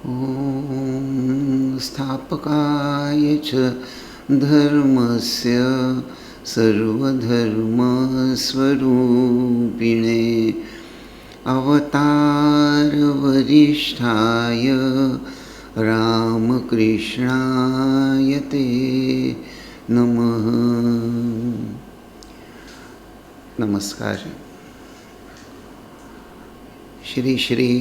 ॐ स्थापकाय च धर्मस्य सर्वधर्मस्वरूपिणे अवतारवरिष्ठाय रामकृष्णाय ते नमः। नमस्कार। श्री श्री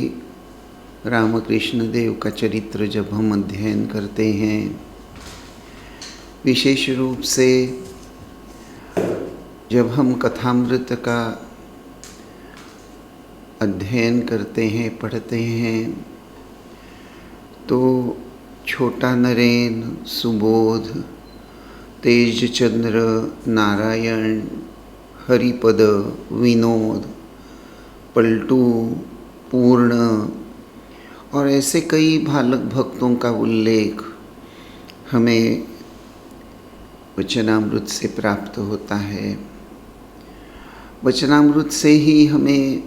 रामकृष्ण देव का चरित्र जब हम अध्ययन करते हैं, विशेष रूप से जब हम कथामृत का अध्ययन करते हैं, पढ़ते हैं, तो छोटा नरेन, सुबोध, तेजचंद्र, नारायण, हरिपद, विनोद, पलटू, पूर्ण और ऐसे कई बालक भक्तों का उल्लेख हमें वचनामृत से प्राप्त होता है। वचनामृत से ही हमें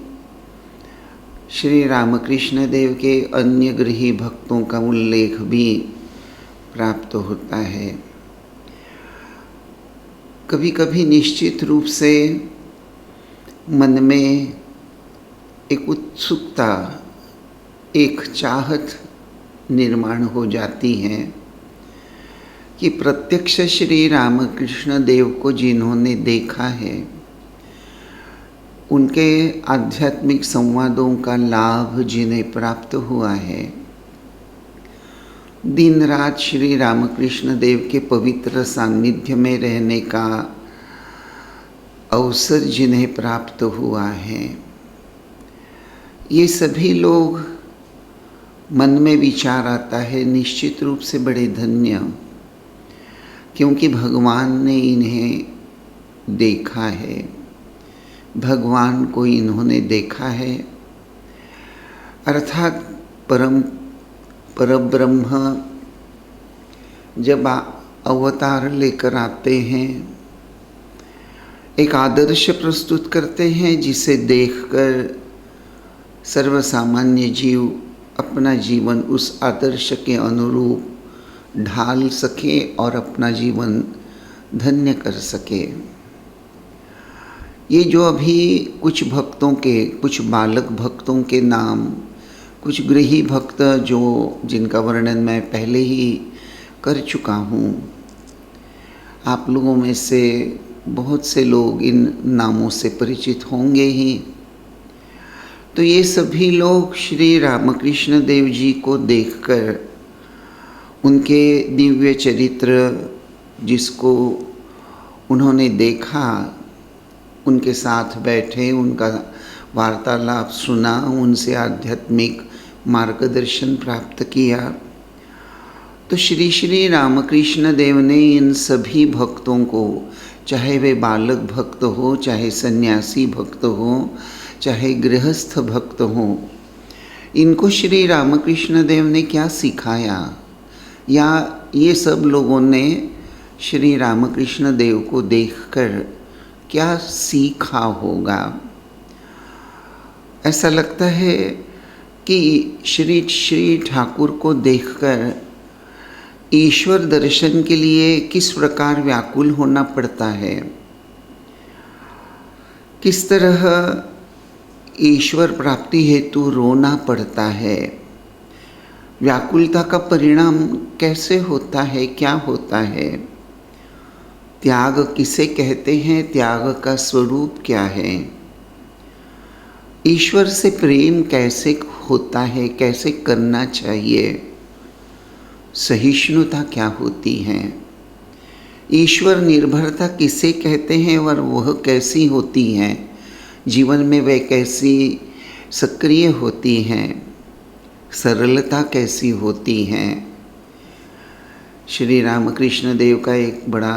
श्री रामकृष्ण देव के अन्य गृही भक्तों का उल्लेख भी प्राप्त होता है। कभी कभी निश्चित रूप से मन में एक उत्सुकता, एक चाहत निर्माण हो जाती है कि प्रत्यक्ष श्री रामकृष्ण देव को जिन्होंने देखा है, उनके आध्यात्मिक संवादों का लाभ जिन्हें प्राप्त हुआ है, दिन रात श्री रामकृष्ण देव के पवित्र सान्निध्य में रहने का अवसर जिन्हें प्राप्त हुआ है, ये सभी लोग, मन में विचार आता है, निश्चित रूप से बड़े धन्य, क्योंकि भगवान ने इन्हें देखा है, भगवान को इन्होंने देखा है। अर्थात परब्रह्म जब अवतार लेकर आते हैं, एक आदर्श प्रस्तुत करते हैं जिसे देखकर सर्वसामान्य जीव अपना जीवन उस आदर्श के अनुरूप ढाल सके और अपना जीवन धन्य कर सके। ये जो अभी कुछ भक्तों के, कुछ बालक भक्तों के नाम, कुछ गृही भक्त जिनका वर्णन मैं पहले ही कर चुका हूँ, आप लोगों में से बहुत से लोग इन नामों से परिचित होंगे ही। तो ये सभी लोग श्री रामकृष्ण देव जी को देखकर, उनके दिव्य चरित्र जिसको उन्होंने देखा, उनके साथ बैठे, उनका वार्तालाप सुना, उनसे आध्यात्मिक मार्गदर्शन प्राप्त किया। तो श्री श्री रामकृष्ण देव ने इन सभी भक्तों को, चाहे वे बालक भक्त हो, चाहे सन्यासी भक्त हो, चाहे गृहस्थ भक्त हो, इनको श्री रामकृष्ण देव ने क्या सिखाया, या ये सब लोगों ने श्री रामकृष्ण देव को देखकर क्या सीखा होगा। ऐसा लगता है कि श्री श्री ठाकुर को देखकर ईश्वर दर्शन के लिए किस प्रकार व्याकुल होना पड़ता है, किस तरह ईश्वर प्राप्ति हेतु रोना पड़ता है, व्याकुलता का परिणाम कैसे होता है, क्या होता है, त्याग किसे कहते हैं, त्याग का स्वरूप क्या है, ईश्वर से प्रेम कैसे होता है, कैसे करना चाहिए, सहिष्णुता क्या होती है, ईश्वर निर्भरता किसे कहते हैं और वह कैसी होती है, जीवन में वे कैसी सक्रिय होती हैं, सरलता कैसी होती है। श्री रामकृष्ण देव का एक बड़ा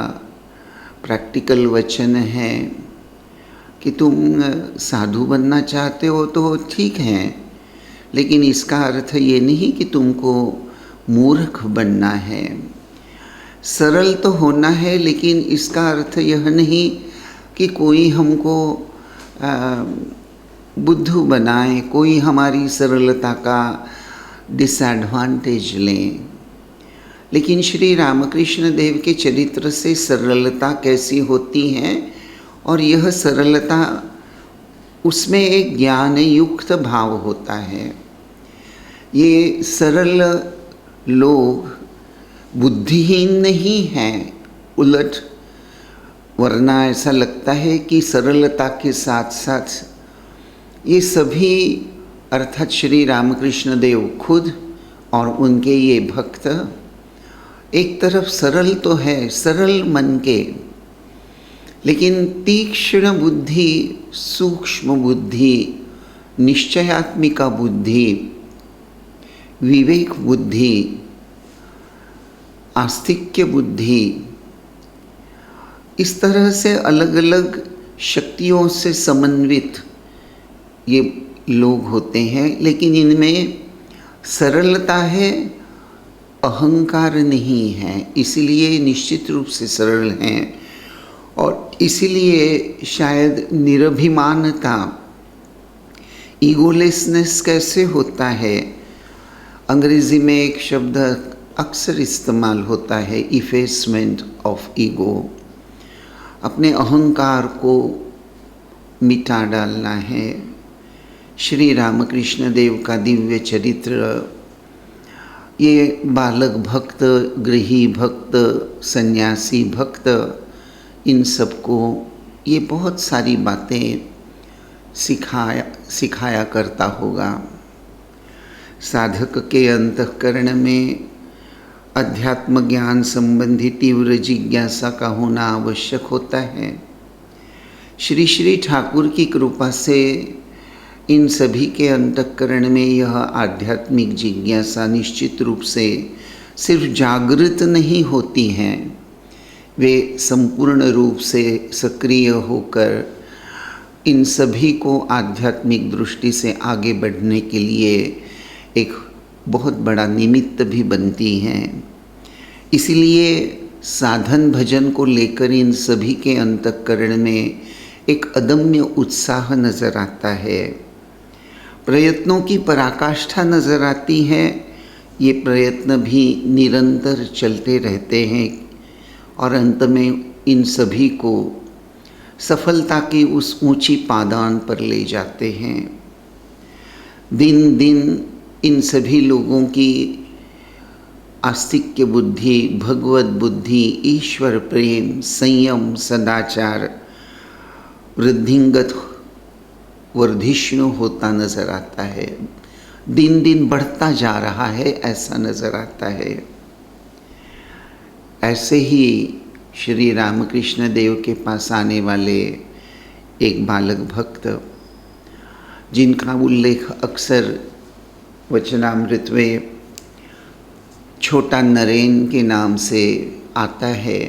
प्रैक्टिकल वचन है कि तुम साधु बनना चाहते हो तो ठीक है, लेकिन इसका अर्थ ये नहीं कि तुमको मूर्ख बनना है। सरल तो होना है, लेकिन इसका अर्थ यह नहीं कि कोई हमको बुद्धू बनाए, कोई हमारी सरलता का डिसएडवांटेज लें। लेकिन श्री रामकृष्ण देव के चरित्र से सरलता कैसी होती है, और यह सरलता, उसमें एक ज्ञान युक्त भाव होता है। ये सरल लोग बुद्धिहीन नहीं हैं, उलट, वरना ऐसा लगता है कि सरलता के साथ साथ ये सभी, अर्थात श्री रामकृष्ण देव खुद और उनके ये भक्त एक तरफ सरल तो है, सरल मन के, लेकिन तीक्ष्ण बुद्धि, सूक्ष्म बुद्धि, निश्चयात्मिका बुद्धि, विवेक बुद्धि, आस्तिक्य बुद्धि, इस तरह से अलग अलग शक्तियों से समन्वित ये लोग होते हैं। लेकिन इनमें सरलता है, अहंकार नहीं है, इसीलिए निश्चित रूप से सरल हैं। और इसीलिए शायद निरभिमानता, ईगोलेसनेस कैसे होता है, अंग्रेजी में एक शब्द अक्सर इस्तेमाल होता है, इफेसमेंट ऑफ ईगो। अपने अहंकार को मिटा डालना है। श्री रामकृष्ण देव का दिव्य चरित्र, ये बालक भक्त, गृही भक्त, सन्यासी भक्त, इन सबको ये बहुत सारी बातें सिखाया करता होगा। साधक के अंतःकरण में अध्यात्म ज्ञान संबंधी तीव्र जिज्ञासा का होना आवश्यक होता है। श्री श्री ठाकुर की कृपा से इन सभी के अंतःकरण में यह आध्यात्मिक जिज्ञासा निश्चित रूप से सिर्फ जागृत नहीं होती हैं, वे संपूर्ण रूप से सक्रिय होकर इन सभी को आध्यात्मिक दृष्टि से आगे बढ़ने के लिए एक बहुत बड़ा निमित्त भी बनती हैं। इसीलिए साधन भजन को लेकर इन सभी के अंतःकरण में एक अदम्य उत्साह नज़र आता है, प्रयत्नों की पराकाष्ठा नज़र आती है। ये प्रयत्न भी निरंतर चलते रहते हैं और अंत में इन सभी को सफलता की उस ऊंची पादान पर ले जाते हैं। दिन दिन इन सभी लोगों की आस्तिक्य बुद्धि, भगवत बुद्धि, ईश्वर प्रेम, संयम, सदाचार वृद्धिंगत वर्धिष्णु होता नजर आता है, दिन दिन बढ़ता जा रहा है, ऐसा नजर आता है। ऐसे ही श्री रामकृष्ण देव के पास आने वाले एक बालक भक्त, जिनका उल्लेख अक्सर वचनामृत में छोटा नरेन के नाम से आता है,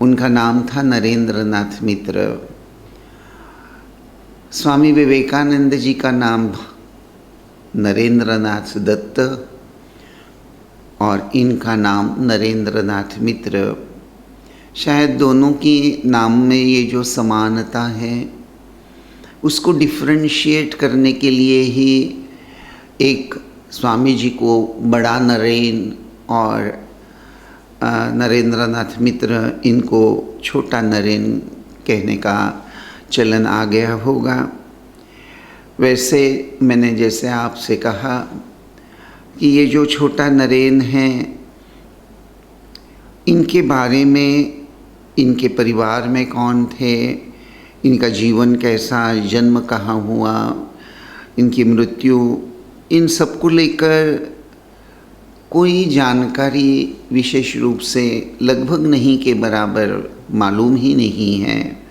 उनका नाम था नरेंद्रनाथ मित्र। स्वामी विवेकानंद जी का नाम नरेंद्रनाथ दत्त और इनका नाम नरेंद्रनाथ मित्र। शायद दोनों की नाम में ये जो समानता है उसको डिफ्रेंशिएट करने के लिए ही एक स्वामी जी को बड़ा नरेन और नरेंद्रनाथ मित्र, इनको छोटा नरेन कहने का चलन आ गया होगा। वैसे मैंने जैसे आपसे कहा कि ये जो छोटा नरेन हैं, इनके बारे में, इनके परिवार में कौन थे, इनका जीवन कैसा, जन्म कहाँ हुआ, इनकी मृत्यु, इन सब को लेकर कोई जानकारी विशेष रूप से लगभग नहीं के बराबर मालूम ही नहीं है।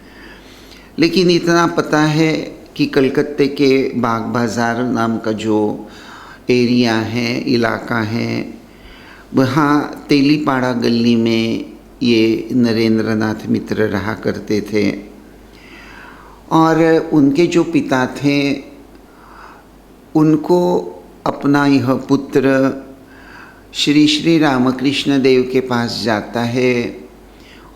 लेकिन इतना पता है कि कलकत्ते के बाग बाज़ार नाम का जो एरिया है, इलाका है, वहाँ तेलीपाड़ा गली में ये नरेंद्रनाथ मित्र रहा करते थे। और उनके जो पिता थे, उनको अपना यह पुत्र श्री श्री रामकृष्ण देव के पास जाता है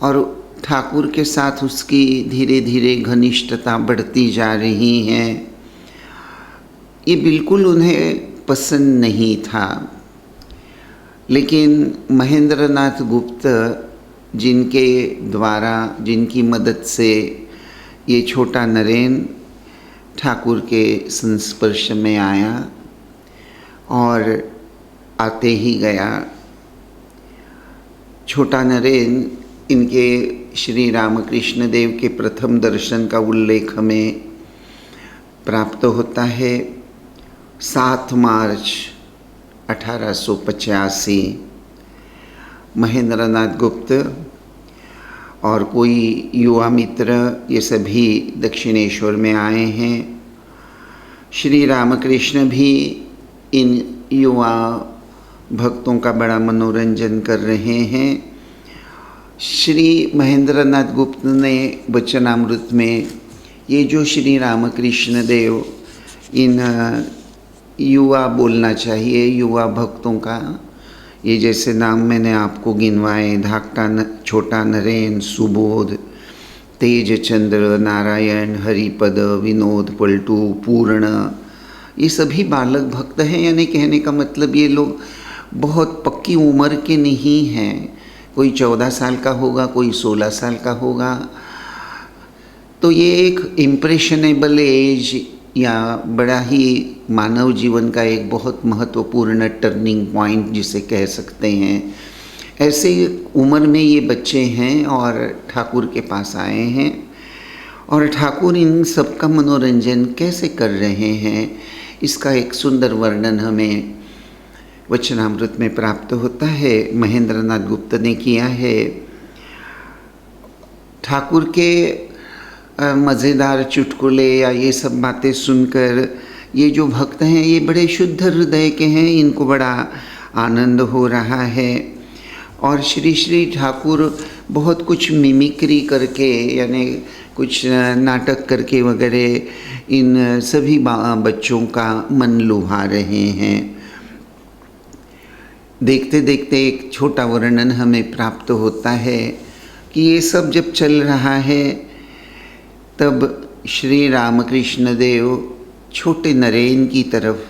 और ठाकुर के साथ उसकी धीरे धीरे घनिष्ठता बढ़ती जा रही है। ये बिल्कुल उन्हें पसंद नहीं था। लेकिन महेंद्रनाथ गुप्त जिनके द्वारा, जिनकी मदद से ये छोटा नरेन ठाकुर के संस्पर्श में आया और आते ही गया। छोटा नरेन इनके श्री रामकृष्ण देव के प्रथम दर्शन का उल्लेख हमें प्राप्त होता है। 7 मार्च 1885 महेंद्रनाथ गुप्त और कोई युवा मित्र, ये सभी दक्षिणेश्वर में आए हैं। श्री रामकृष्ण भी इन युवा भक्तों का बड़ा मनोरंजन कर रहे हैं। श्री महेंद्रनाथ गुप्त ने वचनामृत में ये जो श्री रामकृष्ण देव इन युवा बोलना चाहिए युवा भक्तों का, ये जैसे नाम मैंने आपको गिनवाए, धाकटा छोटा नरेन, सुबोध, तेज चंद्र, नारायण, हरिपद, विनोद, पलटू, पूर्ण, ये सभी बालक भक्त हैं। यानी कहने का मतलब ये लोग बहुत पक्की उम्र के नहीं हैं। कोई 14 साल का होगा, कोई 16 साल का होगा। तो ये एक इम्प्रेशनेबल एज या बड़ा ही मानव जीवन का एक बहुत महत्वपूर्ण टर्निंग पॉइंट जिसे कह सकते हैं, ऐसे उम्र में ये बच्चे हैं और ठाकुर के पास आए हैं। और ठाकुर इन सब का मनोरंजन कैसे कर रहे हैं, इसका एक सुंदर वर्णन हमें वचनामृत में प्राप्त होता है। महेंद्रनाथ गुप्त ने किया है। ठाकुर के मज़ेदार चुटकुले या ये सब बातें सुनकर ये जो भक्त हैं ये बड़े शुद्ध हृदय के हैं, इनको बड़ा आनंद हो रहा है। और श्री श्री ठाकुर बहुत कुछ मिमिक्री करके, यानी कुछ नाटक करके वगैरह इन सभी बच्चों का मन लुभा रहे हैं। देखते देखते एक छोटा वर्णन हमें प्राप्त होता है कि ये सब जब चल रहा है तब श्री रामकृष्ण देव छोटे नरेन की तरफ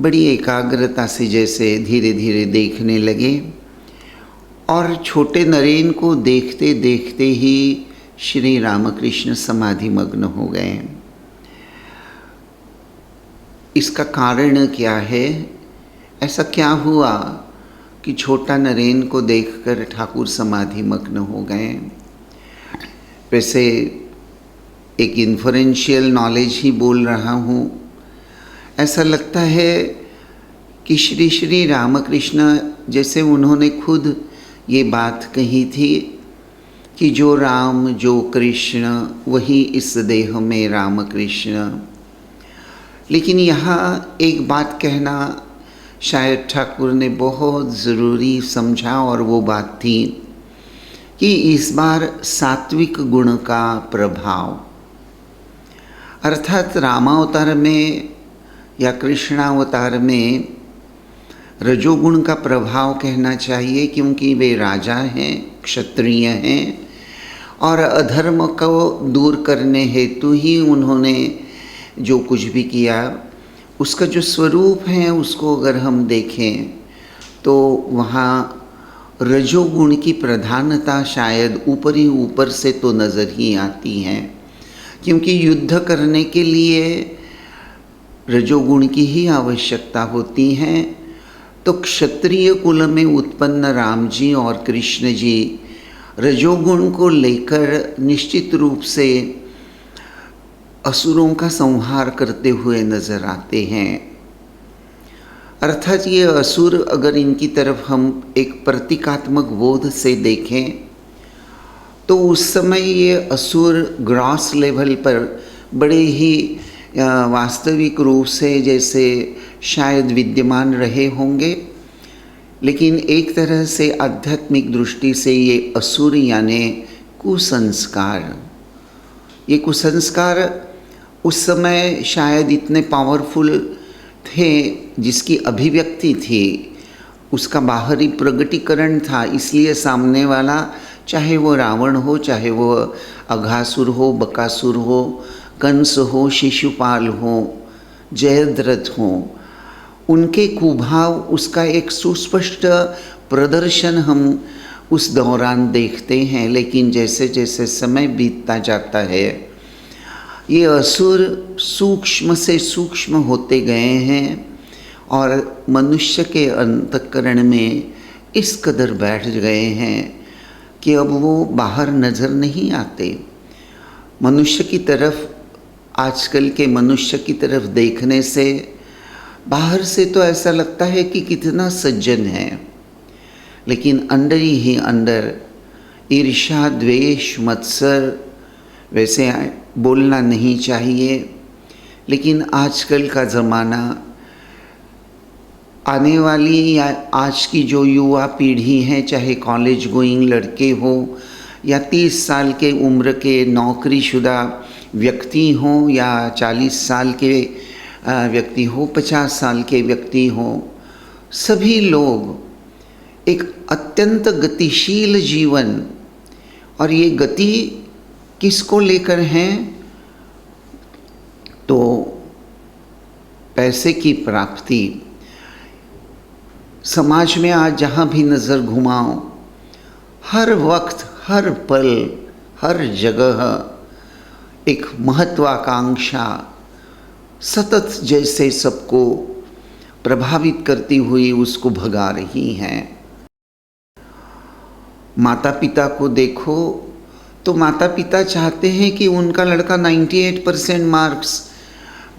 बड़ी एकाग्रता से जैसे धीरे धीरे देखने लगे और छोटे नरेन को देखते देखते ही श्री रामकृष्ण समाधि मग्न हो गए। इसका कारण क्या है? ऐसा क्या हुआ कि छोटा नरेन को देखकर ठाकुर समाधि मग्न हो गए? वैसे एक इन्फरेंशियल नॉलेज ही बोल रहा हूँ। ऐसा लगता है कि श्री श्री रामकृष्ण, जैसे उन्होंने खुद ये बात कही थी कि जो राम जो कृष्ण वही इस देह में रामकृष्ण। लेकिन यहाँ एक बात कहना शायद ठाकुर ने बहुत ज़रूरी समझा, और वो बात थी कि इस बार सात्विक गुण का प्रभाव, अर्थात रामावतार में या कृष्णावतार में रजोगुण का प्रभाव कहना चाहिए, क्योंकि वे राजा हैं, क्षत्रिय हैं और अधर्म को दूर करने हेतु ही उन्होंने जो कुछ भी किया उसका जो स्वरूप है उसको अगर हम देखें तो वहाँ रजोगुण की प्रधानता शायद ऊपर ही ऊपर से तो नज़र ही आती है, क्योंकि युद्ध करने के लिए रजोगुण की ही आवश्यकता होती है। तो क्षत्रिय कुल में उत्पन्न राम जी और कृष्ण जी रजोगुण को लेकर निश्चित रूप से असुरों का संहार करते हुए नजर आते हैं। अर्थात ये असुर, अगर इनकी तरफ हम एक प्रतीकात्मक बोध से देखें तो उस समय ये असुर ग्रॉस लेवल पर बड़े ही वास्तविक रूप से जैसे शायद विद्यमान रहे होंगे, लेकिन एक तरह से आध्यात्मिक दृष्टि से ये असुर यानी कुसंस्कार, ये कुसंस्कार उस समय शायद इतने पावरफुल थे, जिसकी अभिव्यक्ति थी, उसका बाहरी प्रगटीकरण था। इसलिए सामने वाला, चाहे वो रावण हो, चाहे वो अघासुर हो, बकासुर हो, कंस हो, शिशुपाल हो, जयद्रथ हो, उनके कुभाव, उसका एक सुस्पष्ट प्रदर्शन हम उस दौरान देखते हैं। लेकिन जैसे जैसे समय बीतता जाता है, ये असुर सूक्ष्म से सूक्ष्म होते गए हैं और मनुष्य के अंतःकरण में इस कदर बैठ गए हैं कि अब वो बाहर नज़र नहीं आते। मनुष्य की तरफ, आजकल के मनुष्य की तरफ देखने से बाहर से तो ऐसा लगता है कि कितना सज्जन है, लेकिन अंदर ही अंदर ईर्ष्या, द्वेष, मत्सर, वैसे बोलना नहीं चाहिए, लेकिन आजकल का ज़माना, आने वाली या आज की जो युवा पीढ़ी है, चाहे कॉलेज गोइंग लड़के हो या 30 साल के उम्र के नौकरीशुदा व्यक्ति हों या 40 साल के व्यक्ति हो, 50 साल के व्यक्ति हो, सभी लोग एक अत्यंत गतिशील जीवन, और ये गति किसको लेकर हैं? तो पैसे की प्राप्ति। समाज में आज जहाँ भी नज़र घुमाओ, हर वक्त, हर पल, हर जगह एक महत्वाकांक्षा सतत जैसे सबको प्रभावित करती हुई उसको भगा रही हैं। माता पिता को देखो तो माता पिता चाहते हैं कि उनका लड़का 98% मार्क्स,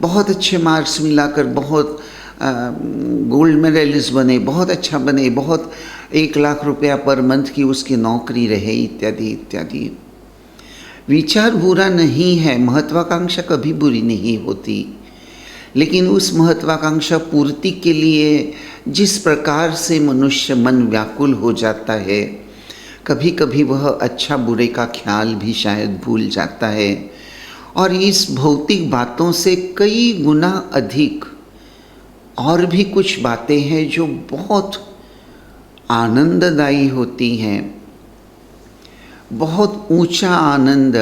बहुत अच्छे मार्क्स मिलाकर बहुत गोल्ड मेडलिस्ट बने, बहुत अच्छा बने, बहुत 1 लाख रुपया पर मंथ की उसकी नौकरी रहे, इत्यादि इत्यादि। विचार बुरा नहीं है, महत्वाकांक्षा कभी बुरी नहीं होती, लेकिन उस महत्वाकांक्षा पूर्ति के लिए जिस प्रकार से मनुष्य मन व्याकुल हो जाता है, कभी कभी वह अच्छा बुरे का ख्याल भी शायद भूल जाता है, और इस भौतिक बातों से कई गुना अधिक और भी कुछ बातें हैं जो बहुत आनंददायी होती हैं, बहुत ऊंचा आनंद,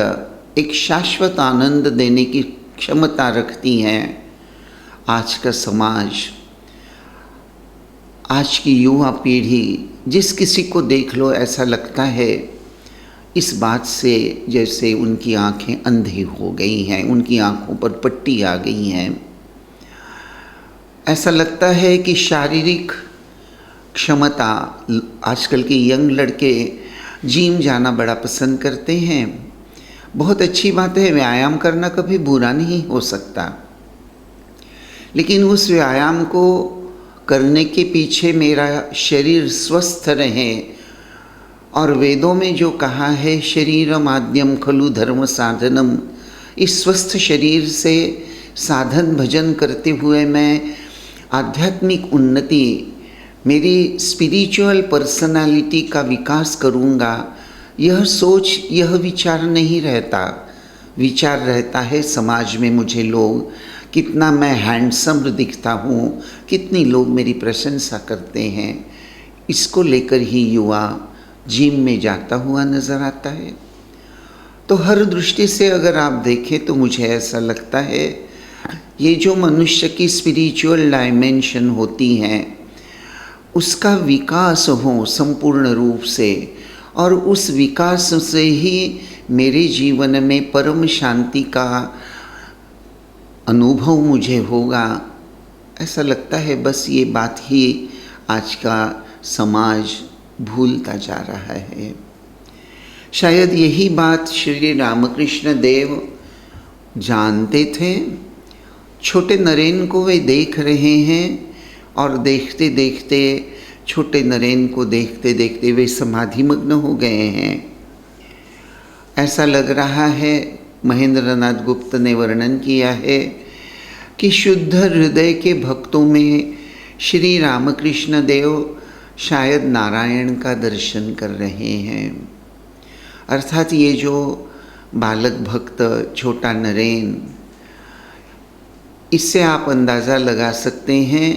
एक शाश्वत आनंद देने की क्षमता रखती हैं। आज का समाज, आज की युवा पीढ़ी, जिस किसी को देख लो ऐसा लगता है इस बात से जैसे उनकी आंखें अंधी हो गई हैं, उनकी आंखों पर पट्टी आ गई हैं। ऐसा लगता है कि शारीरिक क्षमता, आजकल के यंग लड़के जिम जाना बड़ा पसंद करते हैं। बहुत अच्छी बात है, व्यायाम करना कभी बुरा नहीं हो सकता, लेकिन उस व्यायाम को करने के पीछे मेरा शरीर स्वस्थ रहे, और वेदों में जो कहा है शरीर माध्यम खलु धर्म साधनम, इस स्वस्थ शरीर से साधन भजन करते हुए मैं आध्यात्मिक उन्नति, मेरी स्पिरिचुअल पर्सनालिटी का विकास करूँगा, यह सोच, यह विचार नहीं रहता। विचार रहता है समाज में मुझे लोग, कितना मैं हैंडसम दिखता हूँ, कितनी लोग मेरी प्रशंसा करते हैं, इसको लेकर ही युवा जिम में जाता हुआ नज़र आता है। तो हर दृष्टि से अगर आप देखें तो मुझे ऐसा लगता है ये जो मनुष्य की स्पिरिचुअल डायमेंशन होती हैं उसका विकास हो संपूर्ण रूप से, और उस विकास से ही मेरे जीवन में परम शांति का अनुभव मुझे होगा, ऐसा लगता है। बस ये बात ही आज का समाज भूलता जा रहा है। शायद यही बात श्री रामकृष्ण देव जानते थे। छोटे नरेन को वे देख रहे हैं, और देखते देखते, छोटे नरेन को देखते देखते वे समाधिमग्न हो गए हैं। ऐसा लग रहा है, महेंद्रनाथ गुप्त ने वर्णन किया है कि शुद्ध हृदय के भक्तों में श्री रामकृष्ण देव शायद नारायण का दर्शन कर रहे हैं। अर्थात ये जो बालक भक्त छोटा नरेन, इससे आप अंदाज़ा लगा सकते हैं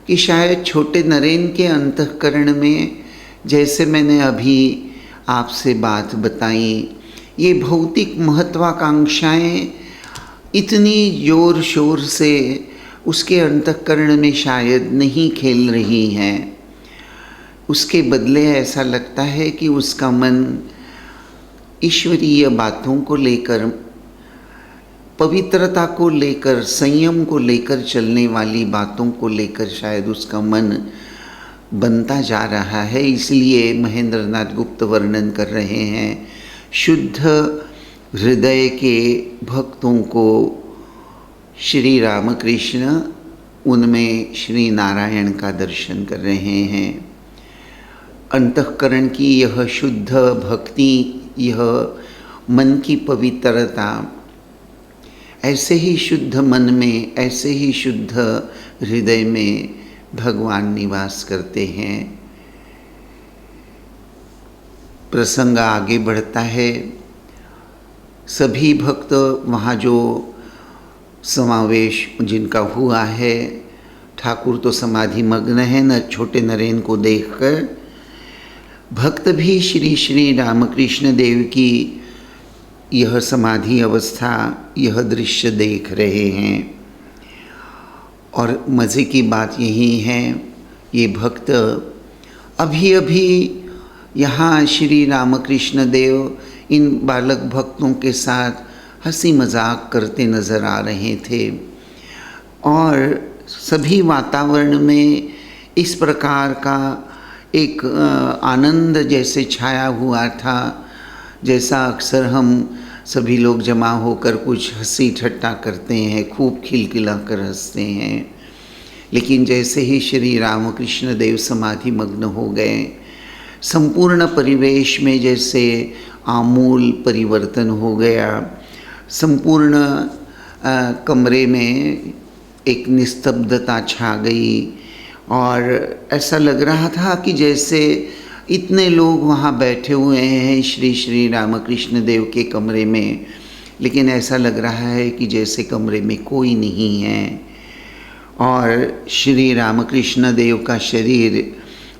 कि शायद छोटे नरेन के अंतःकरण में, जैसे मैंने अभी आपसे बात बताई, ये भौतिक महत्वाकांक्षाएं इतनी ज़ोर शोर से उसके अंतःकरण में शायद नहीं खेल रही हैं। उसके बदले ऐसा लगता है कि उसका मन ईश्वरीय बातों को लेकर, पवित्रता को लेकर, संयम को लेकर चलने वाली बातों को लेकर शायद उसका मन बनता जा रहा है। इसलिए महेंद्र नाथ गुप्त वर्णन कर रहे हैं, शुद्ध हृदय के भक्तों को श्री रामकृष्ण उनमें श्री नारायण का दर्शन कर रहे हैं। अंतःकरण की यह शुद्ध भक्ति, यह मन की पवित्रता, ऐसे ही शुद्ध मन में, ऐसे ही शुद्ध हृदय में भगवान निवास करते हैं। प्रसंग आगे बढ़ता है। सभी भक्त वहाँ जो समावेश जिनका हुआ है, ठाकुर तो समाधि मग्न है न छोटे नरेन को देखकर। भक्त भी श्री श्री रामकृष्ण देव की यह समाधि अवस्था, यह दृश्य देख रहे हैं। और मज़े की बात यही है, ये भक्त अभी अभी यहाँ श्री रामकृष्ण देव इन बालक भक्तों के साथ हंसी मजाक करते नज़र आ रहे थे और सभी वातावरण में इस प्रकार का एक आनंद जैसे छाया हुआ था, जैसा अक्सर हम सभी लोग जमा होकर कुछ हंसी ठट्टा करते हैं, खूब खिलखिला कर हंसते हैं। लेकिन जैसे ही श्री रामकृष्ण देव समाधि मग्न हो गए, संपूर्ण परिवेश में जैसे आमूल परिवर्तन हो गया। संपूर्ण कमरे में एक निस्तब्धता छा गई और ऐसा लग रहा था कि जैसे इतने लोग वहाँ बैठे हुए हैं श्री श्री रामकृष्ण देव के कमरे में, लेकिन ऐसा लग रहा है कि जैसे कमरे में कोई नहीं है। और श्री रामकृष्ण देव का शरीर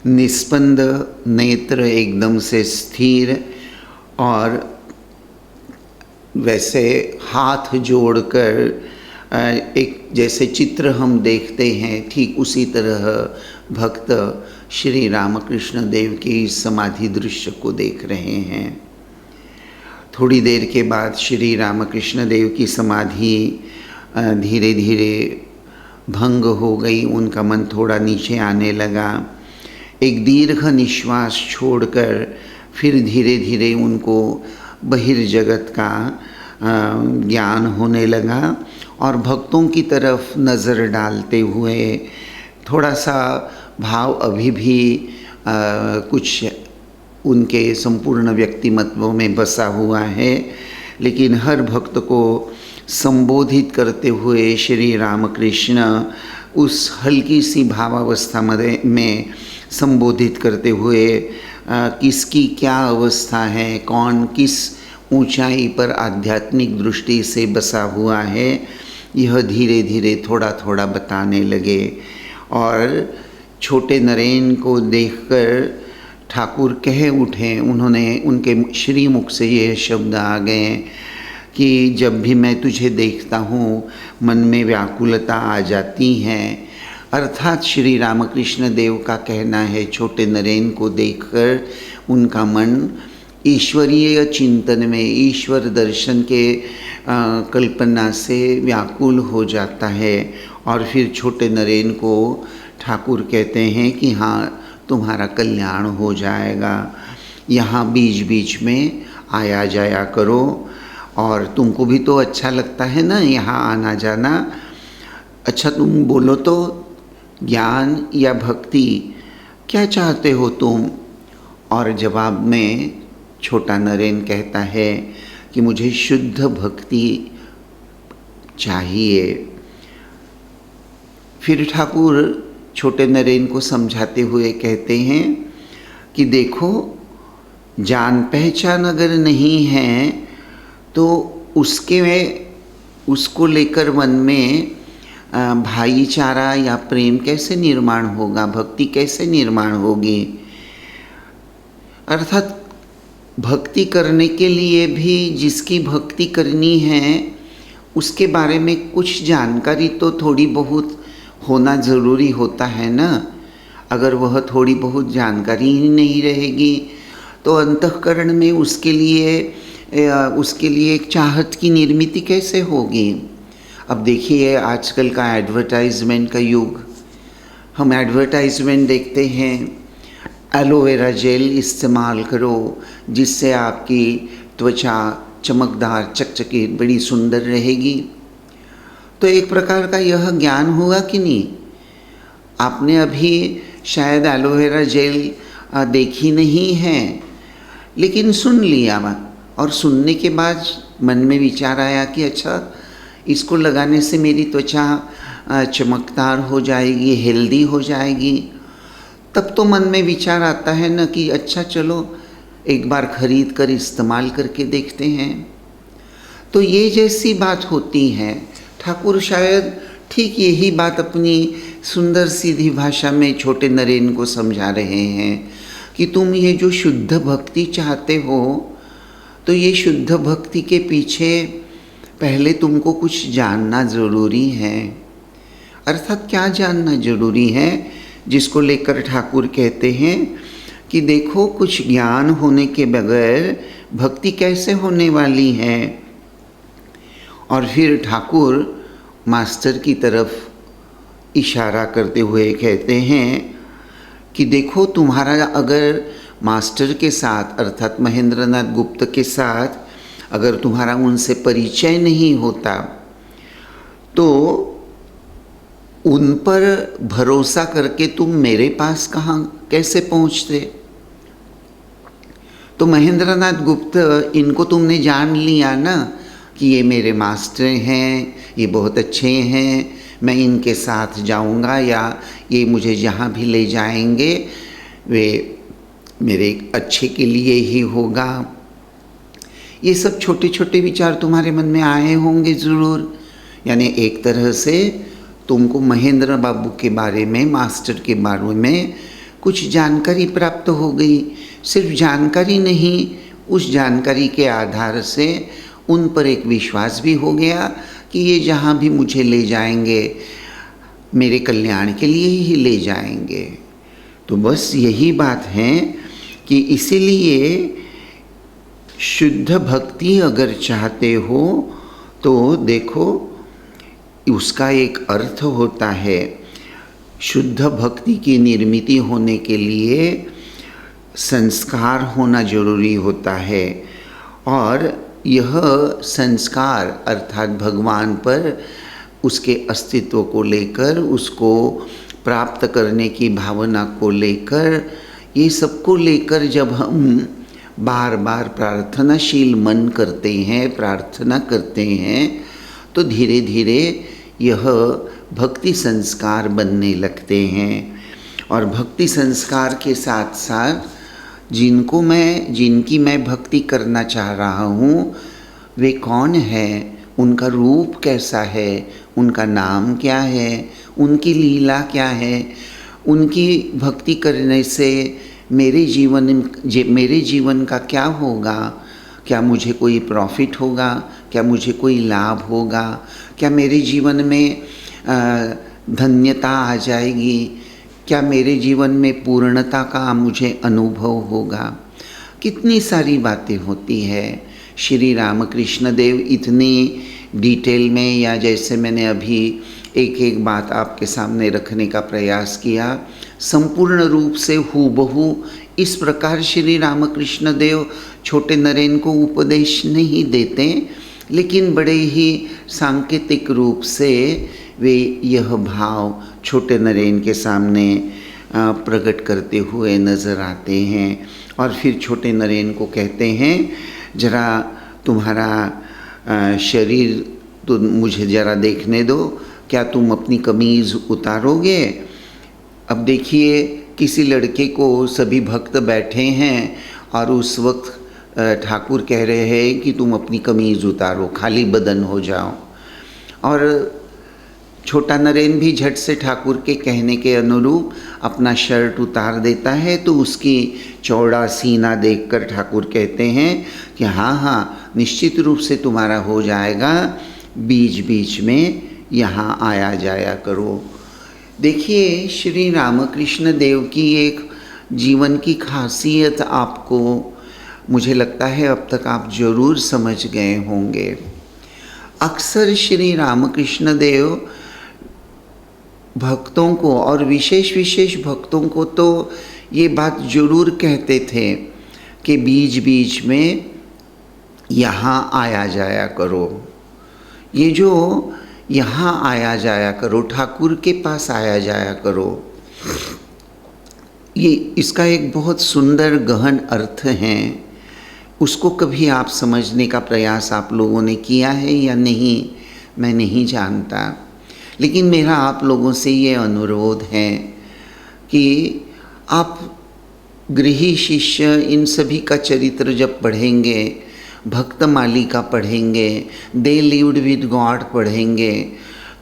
निस्पंद, नेत्र एकदम से स्थिर और वैसे हाथ जोड़कर एक जैसे चित्र हम देखते हैं, ठीक उसी तरह भक्त श्री रामकृष्ण देव के इस समाधि दृश्य को देख रहे हैं। थोड़ी देर के बाद श्री रामकृष्ण देव की समाधि धीरे धीरे भंग हो गई। उनका मन थोड़ा नीचे आने लगा। एक दीर्घ निश्वास छोड़कर फिर धीरे धीरे उनको बहिर्जगत का ज्ञान होने लगा और भक्तों की तरफ नज़र डालते हुए थोड़ा सा भाव अभी भी कुछ उनके संपूर्ण व्यक्तिमत्व में बसा हुआ है, लेकिन हर भक्त को संबोधित करते हुए श्री रामकृष्ण उस हल्की सी भावावस्था में संबोधित करते हुए किसकी क्या अवस्था है, कौन किस ऊंचाई पर आध्यात्मिक दृष्टि से बसा हुआ है, यह धीरे धीरे थोड़ा थोड़ा बताने लगे। और छोटे नरेन को देखकर ठाकुर कह उठे, उन्होंने उनके श्रीमुख से ये शब्द आ गए कि जब भी मैं तुझे देखता हूँ मन में व्याकुलता आ जाती हैं। अर्थात श्री रामकृष्ण देव का कहना है, छोटे नरेन को देखकर उनका मन ईश्वरीय चिंतन में, ईश्वर दर्शन के कल्पना से व्याकुल हो जाता है। और फिर छोटे नरेन को ठाकुर कहते हैं कि हाँ, तुम्हारा कल्याण हो जाएगा, यहाँ बीच बीच में आया जाया करो, और तुमको भी तो अच्छा लगता है ना यहाँ आना जाना। अच्छा तुम बोलो तो, ज्ञान या भक्ति क्या चाहते हो तुम? और जवाब में छोटा नरेन कहता है कि मुझे शुद्ध भक्ति चाहिए। फिर ठाकुर छोटे नरेन को समझाते हुए कहते हैं कि देखो, जान पहचान अगर नहीं है तो उसको लेकर मन में भाईचारा या प्रेम कैसे निर्माण होगा, भक्ति कैसे निर्माण होगी। अर्थात भक्ति करने के लिए भी जिसकी भक्ति करनी है उसके बारे में कुछ जानकारी तो थोड़ी बहुत होना ज़रूरी होता है ना। अगर वह थोड़ी बहुत जानकारी ही नहीं रहेगी तो अंतःकरण में उसके लिए एक चाहत की निर्मिति कैसे होगी। अब देखिए आजकल का एडवर्टाइजमेंट का युग, हम एडवर्टाइजमेंट देखते हैं, एलोवेरा जेल इस्तेमाल करो जिससे आपकी त्वचा चमकदार चकचकीत बड़ी सुंदर रहेगी। तो एक प्रकार का यह ज्ञान हुआ कि नहीं। आपने अभी शायद एलोवेरा जेल देखी नहीं है, लेकिन सुन लिया, और सुनने के बाद मन में विचार आया कि अच्छा इसको लगाने से मेरी त्वचा चमकदार हो जाएगी, हेल्दी हो जाएगी। तब तो मन में विचार आता है ना कि अच्छा चलो एक बार खरीद कर इस्तेमाल करके देखते हैं। तो ये जैसी बात होती है, ठाकुर शायद ठीक यही बात अपनी सुंदर सीधी भाषा में छोटे नरेन को समझा रहे हैं कि तुम ये जो शुद्ध भक्ति चाहते हो, तो ये शुद्ध भक्ति के पीछे पहले तुमको कुछ जानना ज़रूरी है। अर्थात क्या जानना ज़रूरी है, जिसको लेकर ठाकुर कहते हैं कि देखो कुछ ज्ञान होने के बगैर भक्ति कैसे होने वाली है। और फिर ठाकुर मास्टर की तरफ इशारा करते हुए कहते हैं कि देखो तुम्हारा अगर मास्टर के साथ अर्थात महेंद्रनाथ गुप्त के साथ अगर तुम्हारा उनसे परिचय नहीं होता तो उन पर भरोसा करके तुम मेरे पास कैसे पहुंचते। तो महेंद्रनाथ गुप्त इनको तुमने जान लिया ना कि ये मेरे मास्टर हैं, ये बहुत अच्छे हैं, मैं इनके साथ जाऊंगा या ये मुझे जहाँ भी ले जाएंगे वे मेरे अच्छे के लिए ही होगा। ये सब छोटे छोटे विचार तुम्हारे मन में आए होंगे ज़रूर। यानी एक तरह से तुमको महेंद्र बाबू के बारे में, मास्टर के बारे में कुछ जानकारी प्राप्त हो गई। सिर्फ जानकारी नहीं, उस जानकारी के आधार से उन पर एक विश्वास भी हो गया कि ये जहाँ भी मुझे ले जाएंगे मेरे कल्याण के लिए ही ले जाएंगे। तो बस यही बात है कि इसीलिए शुद्ध भक्ति अगर चाहते हो तो देखो उसका एक अर्थ होता है। शुद्ध भक्ति की निर्मिति होने के लिए संस्कार होना जरूरी होता है, और यह संस्कार अर्थात भगवान पर उसके अस्तित्व को लेकर, उसको प्राप्त करने की भावना को लेकर, ये सबको लेकर जब हम बार बार प्रार्थनाशील मन करते हैं, प्रार्थना करते हैं, तो धीरे धीरे यह भक्ति संस्कार बनने लगते हैं। और भक्ति संस्कार के साथ साथ जिनकी मैं भक्ति करना चाह रहा हूँ वे कौन है, उनका रूप कैसा है, उनका नाम क्या है, उनकी लीला क्या है, उनकी भक्ति करने से मेरे जीवन का क्या होगा, क्या मुझे कोई प्रॉफिट होगा, क्या मुझे कोई लाभ होगा, क्या मेरे जीवन में धन्यता आ जाएगी, क्या मेरे जीवन में पूर्णता का मुझे अनुभव होगा। कितनी सारी बातें होती है। श्री रामकृष्ण देव इतनी डिटेल में, या जैसे मैंने अभी एक एक बात आपके सामने रखने का प्रयास किया, संपूर्ण रूप से हूबहू इस प्रकार श्री रामकृष्ण देव छोटे नरेन को उपदेश नहीं देते, लेकिन बड़े ही सांकेतिक रूप से वे यह भाव छोटे नरेन के सामने प्रकट करते हुए नज़र आते हैं। और फिर छोटे नरेन को कहते हैं जरा तुम्हारा शरीर तो मुझे जरा देखने दो, क्या तुम अपनी कमीज़ उतारोगे। अब देखिए किसी लड़के को सभी भक्त बैठे हैं और उस वक्त ठाकुर कह रहे हैं कि तुम अपनी कमीज़ उतारो, खाली बदन हो जाओ। और छोटा नरेन भी झट से ठाकुर के कहने के अनुरूप अपना शर्ट उतार देता है, तो उसकी चौड़ा सीना देखकर ठाकुर कहते हैं कि हाँ हाँ निश्चित रूप से तुम्हारा हो जाएगा, बीच बीच में यहाँ आया जाया करो। देखिए, श्री रामकृष्ण देव की एक जीवन की खासियत आपको, मुझे लगता है अब तक आप ज़रूर समझ गए होंगे। अक्सर श्री रामकृष्ण देव भक्तों को, और विशेष विशेष भक्तों को तो ये बात ज़रूर कहते थे कि बीच बीच में यहाँ आया जाया करो। ये जो यहाँ आया जाया करो, ठाकुर के पास आया जाया करो, ये इसका एक बहुत सुंदर गहन अर्थ है। उसको कभी आप समझने का प्रयास आप लोगों ने किया है या नहीं, मैं नहीं जानता, लेकिन मेरा आप लोगों से ये अनुरोध है कि आप गृही शिष्य इन सभी का चरित्र जब पढ़ेंगे, भक्त मालिका पढ़ेंगे, दे लिव्ड विद गॉड पढ़ेंगे,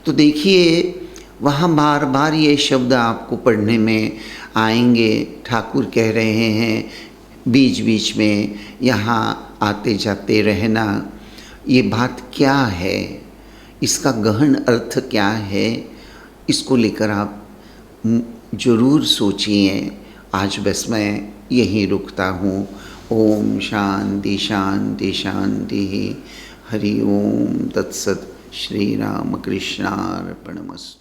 तो देखिए वहाँ बार बार ये शब्द आपको पढ़ने में आएंगे। ठाकुर कह रहे हैं बीच बीच में यहाँ आते जाते रहना। ये बात क्या है, इसका गहन अर्थ क्या है, इसको लेकर आप ज़रूर सोचिए। आज बस मैं यहीं रुकता हूँ। ओम शांति शांति शांति। हरि ओम तत्सत। श्री राम कृष्णार्पणमस्तु।